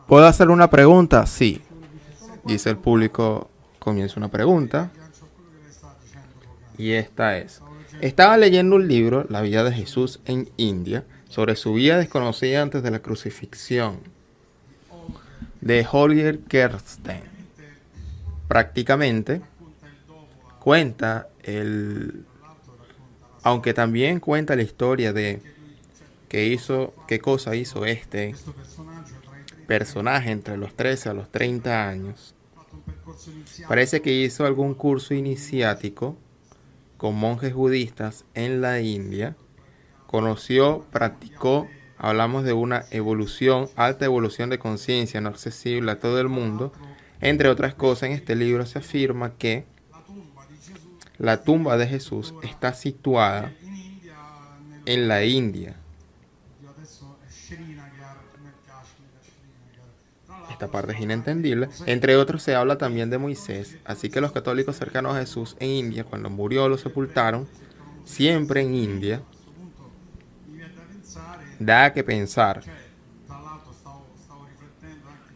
¿Puedo hacer una pregunta? Sí. Dice el público, comienza una pregunta. Y esta es: estaba leyendo un libro, La vida de Jesús en India, sobre su vida desconocida antes de la crucifixión, de Holger Kersten. Prácticamente cuenta aunque también cuenta la historia de qué cosa hizo este personaje entre los 13 a los 30 años. Parece que hizo algún curso iniciático con monjes budistas en la India. Conoció, practicó, hablamos de una alta evolución de conciencia no accesible a todo el mundo. Entre otras cosas, en este libro se afirma que la tumba de Jesús está situada en la India. Esta parte es inentendible. Entre otros, se habla también de Moisés. Así que los católicos cercanos a Jesús en India, cuando murió, lo sepultaron siempre en India. Da que pensar.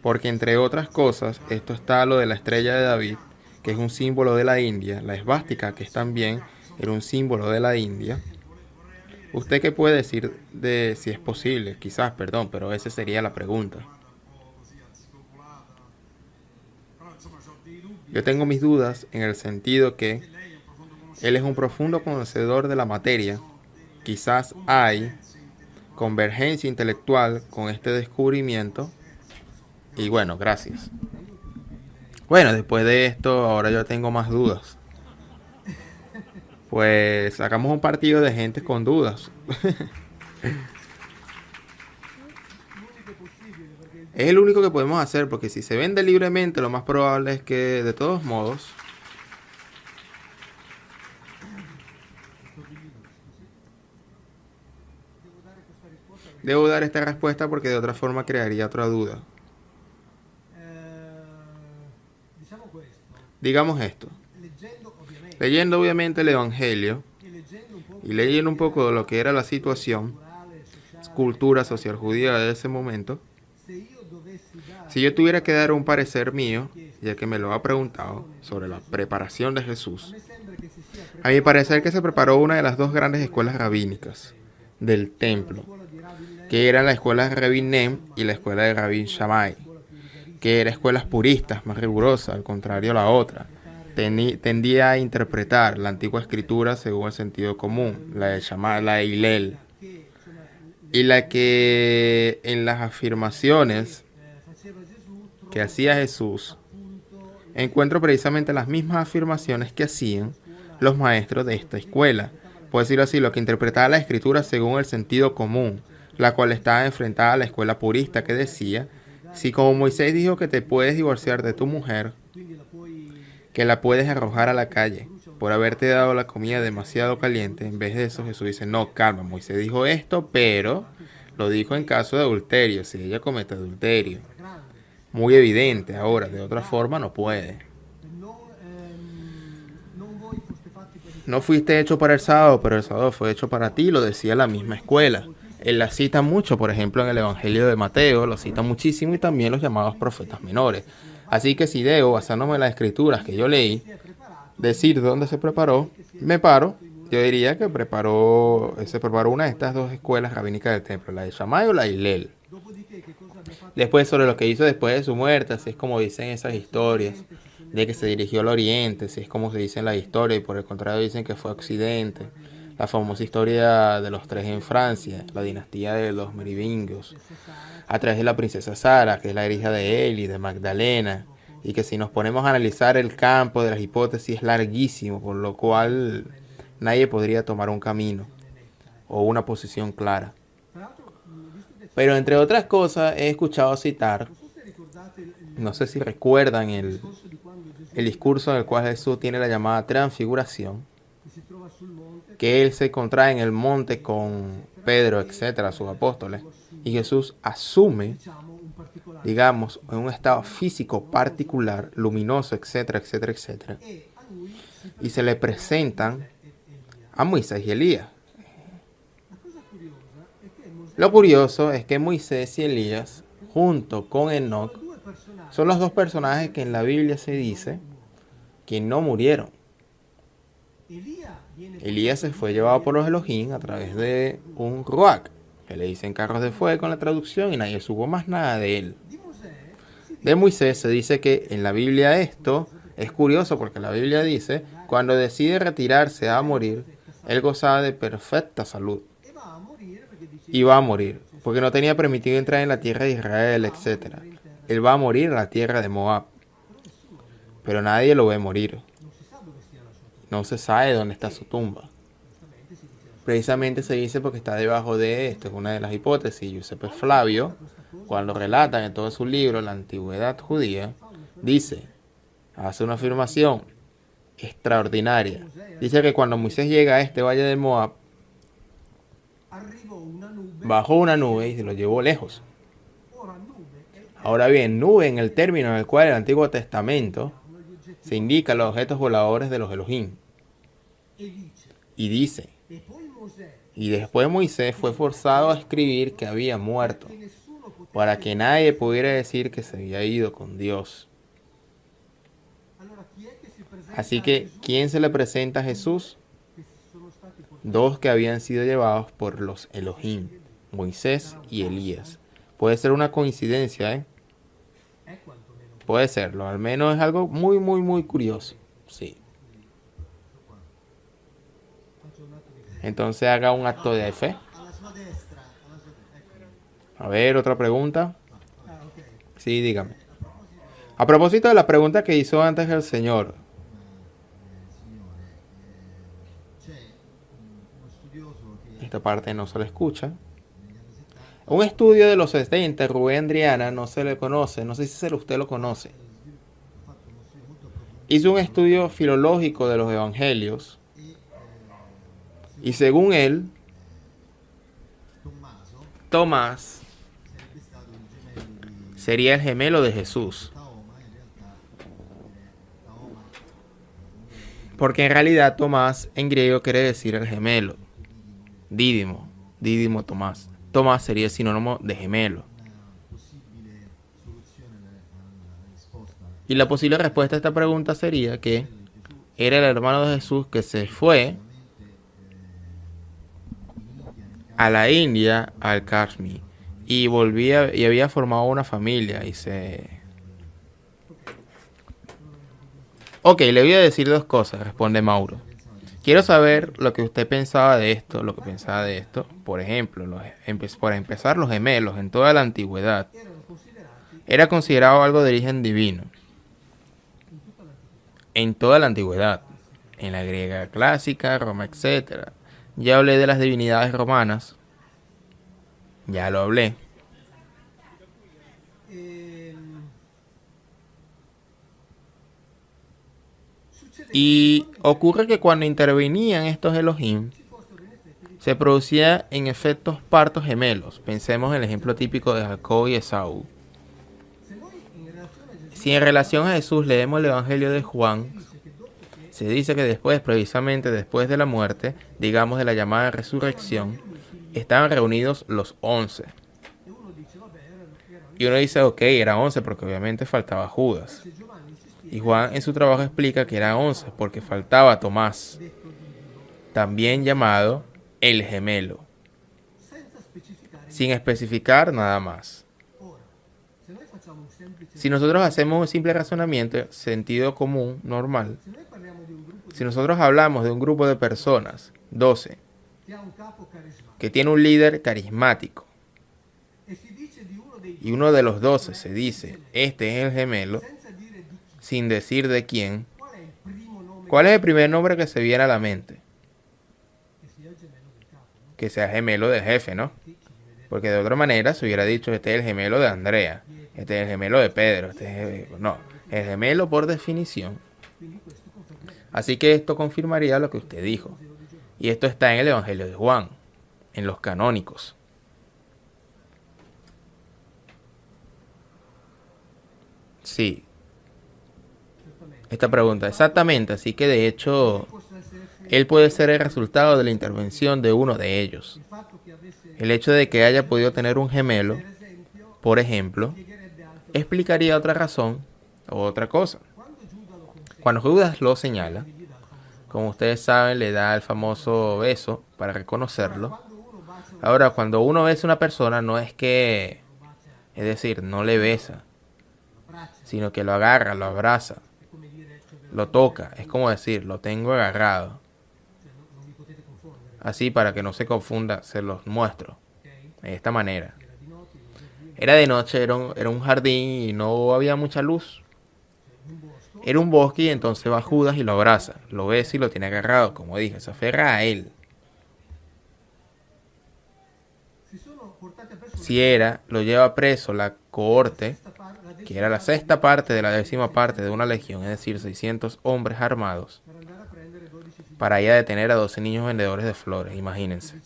Porque entre otras cosas, esto está lo de la estrella de David, que es un símbolo de la India, la esvástica, que es también era un símbolo de la India. ¿Usted qué puede decir de si es posible? Quizás, perdón, pero esa sería la pregunta. Yo tengo mis dudas en el sentido que él es un profundo conocedor de la materia. Quizás hay convergencia intelectual con este descubrimiento. Y bueno, gracias. Bueno, después de esto, ahora yo tengo más dudas. Pues sacamos un partido de gente con dudas. Es el único que podemos hacer, porque si se vende libremente, lo más probable es que, de todos modos, debo dar esta respuesta porque de otra forma crearía otra duda. Digamos esto. Leyendo obviamente el Evangelio y leyendo un poco de lo que era la situación, cultura social judía de ese momento, si yo tuviera que dar un parecer mío, ya que me lo ha preguntado, sobre la preparación de Jesús, a mi parecer que se preparó una de las dos grandes escuelas rabínicas del templo, que eran la escuela de Rabbi Nem y la escuela de Rabbi Shammai, que eran escuelas puristas, más rigurosas, al contrario a la otra. Tendía a interpretar la antigua escritura según el sentido común, la de Shammai, la de Hillel, y la que en las afirmaciones que hacía Jesús encuentro precisamente las mismas afirmaciones que hacían los maestros de esta escuela. Por decirlo así, lo que interpretaba la escritura según el sentido común, la cual estaba enfrentada a la escuela purista que decía: si como Moisés dijo que te puedes divorciar de tu mujer, que la puedes arrojar a la calle por haberte dado la comida demasiado caliente, en vez de eso Jesús dice: no, calma, Moisés dijo esto, pero lo dijo en caso de adulterio, si ella comete adulterio. Muy evidente ahora, de otra forma no puede. No fuiste hecho para el sábado, pero el sábado fue hecho para ti, lo decía la misma escuela. Él la cita mucho, por ejemplo, en el Evangelio de Mateo, lo cita muchísimo, y también los llamados profetas menores. Así que si debo, basándome en las escrituras que yo leí, decir dónde se preparó, yo diría que se preparó una de estas dos escuelas rabínicas del templo, la de Shammai o la de Hillel. Después, sobre lo que hizo después de su muerte, así es como dicen esas historias, de que se dirigió al oriente, así es como se dice en la historia, y por el contrario dicen que fue a occidente. La famosa historia de los tres en Francia, la dinastía de los merovingios, a través de la princesa Sara, que es la hija de Eli, de Magdalena, y que si nos ponemos a analizar el campo de las hipótesis es larguísimo, por lo cual nadie podría tomar un camino o una posición clara. Pero entre otras cosas he escuchado citar, no sé si recuerdan el discurso en el cual Jesús tiene la llamada transfiguración, que él se encontraba en el monte con Pedro, etcétera, sus apóstoles, y Jesús asume, digamos, en un estado físico particular, luminoso, etcétera, etcétera, etcétera, y se le presentan a Moisés y Elías. Lo curioso es que Moisés y Elías, junto con Enoc, son los dos personajes que en la Biblia se dice que no murieron. Elías se fue llevado por los Elohim a través de un ruach, que le dicen carros de fuego en la traducción, y nadie supo más nada de él. De Moisés se dice que en la Biblia esto es curioso porque la Biblia dice, cuando decide retirarse a morir, él gozaba de perfecta salud. Y va a morir, porque no tenía permitido entrar en la tierra de Israel, etc. Él va a morir en la tierra de Moab. Pero nadie lo ve morir. No se sabe dónde está su tumba. Precisamente se dice porque está debajo de esto, es una de las hipótesis. Giuseppe Flavio, cuando relata en todo su libro La Antigüedad Judía, dice, hace una afirmación extraordinaria. Dice que cuando Moisés llega a este valle de Moab, bajó una nube y se lo llevó lejos. Ahora bien, nube en el término en el cual el Antiguo Testamento se indica los objetos voladores de los Elohim. Y dice, y después Moisés fue forzado a escribir que había muerto, para que nadie pudiera decir que se había ido con Dios. Así que, ¿quién se le presenta a Jesús? Dos que habían sido llevados por los Elohim, Moisés y Elías. Puede ser una coincidencia, ¿eh? Puede serlo, al menos es algo muy, muy, muy curioso. Sí. Entonces haga un acto de fe. A ver, otra pregunta. Sí, dígame. A propósito de la pregunta que hizo antes el señor. Esta parte no se le escucha. Un estudio de los 70, Rubén Adriana, no se le conoce, no sé si usted lo conoce. Hizo un estudio filológico de los evangelios y según él, Tomás sería el gemelo de Jesús. Porque en realidad Tomás en griego quiere decir el gemelo. Dídimo, Dídimo Tomás. Tomás sería sinónimo de gemelo. Y la posible respuesta a esta pregunta sería que era el hermano de Jesús que se fue a la India, al Kashmir, y volvía y había formado una familia y se... Ok, le voy a decir dos cosas, responde Mauro. Quiero saber lo que usted pensaba de esto, lo que pensaba de esto. Por ejemplo, para empezar, los gemelos en toda la antigüedad era considerado algo de origen divino. En toda la antigüedad, en la griega clásica, Roma, etc. Ya hablé de las divinidades romanas. Ya lo hablé. Y ocurre que cuando intervenían estos Elohim, se producía en efectos partos gemelos. Pensemos en el ejemplo típico de Jacob y Esaú. Si en relación a Jesús leemos el Evangelio de Juan, se dice que después, precisamente después de la muerte, digamos de la llamada resurrección, estaban reunidos los 11. Y uno dice, ok, era 11 porque obviamente faltaba Judas. Y Juan en su trabajo explica que eran 11 porque faltaba Tomás, también llamado el gemelo, sin especificar nada más. Si nosotros hacemos un simple razonamiento, sentido común, normal, si nosotros hablamos de un grupo de personas, 12, que tiene un líder carismático, y uno de los 12 se dice, este es el gemelo, sin decir de quién, ¿cuál es el primer nombre que se viene a la mente? Que sea gemelo del jefe, ¿no? Porque de otra manera se hubiera dicho, este es el gemelo de Andrea, este es el gemelo de Pedro, no, el gemelo por definición. Así que esto confirmaría lo que usted dijo. Y esto está en el Evangelio de Juan, en los canónicos. Sí. Esta pregunta, exactamente. Así que de hecho, Él puede ser el resultado de la intervención de uno de ellos. El hecho de que haya podido tener un gemelo, por ejemplo, explicaría otra razón o otra cosa. Cuando Judas lo señala, como ustedes saben, le da el famoso beso para reconocerlo. Ahora, cuando uno besa a una persona, no es que, es decir, no le besa, sino que lo agarra, lo abraza, lo toca. Es como decir, lo tengo agarrado. Así, para que no se confunda, se los muestro de esta manera. Era de noche, era un jardín y no había mucha luz. Era un bosque y entonces va Judas y lo abraza, lo besa y lo tiene agarrado, como dije, se aferra a él. Si era, lo lleva preso la cohorte, que era la sexta parte de la 10ª parte de una legión, es decir, 600 hombres armados, para ir a detener a 12 niños vendedores de flores, imagínense.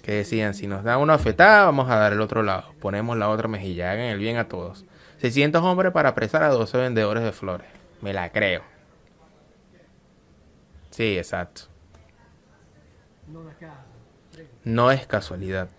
Que decían, si nos dan una afetada, vamos a dar el otro lado, ponemos la otra mejilla, hagan el bien a todos. 600 hombres para apresar a 12 vendedores de flores. Me la creo. Sí, exacto. No es casualidad.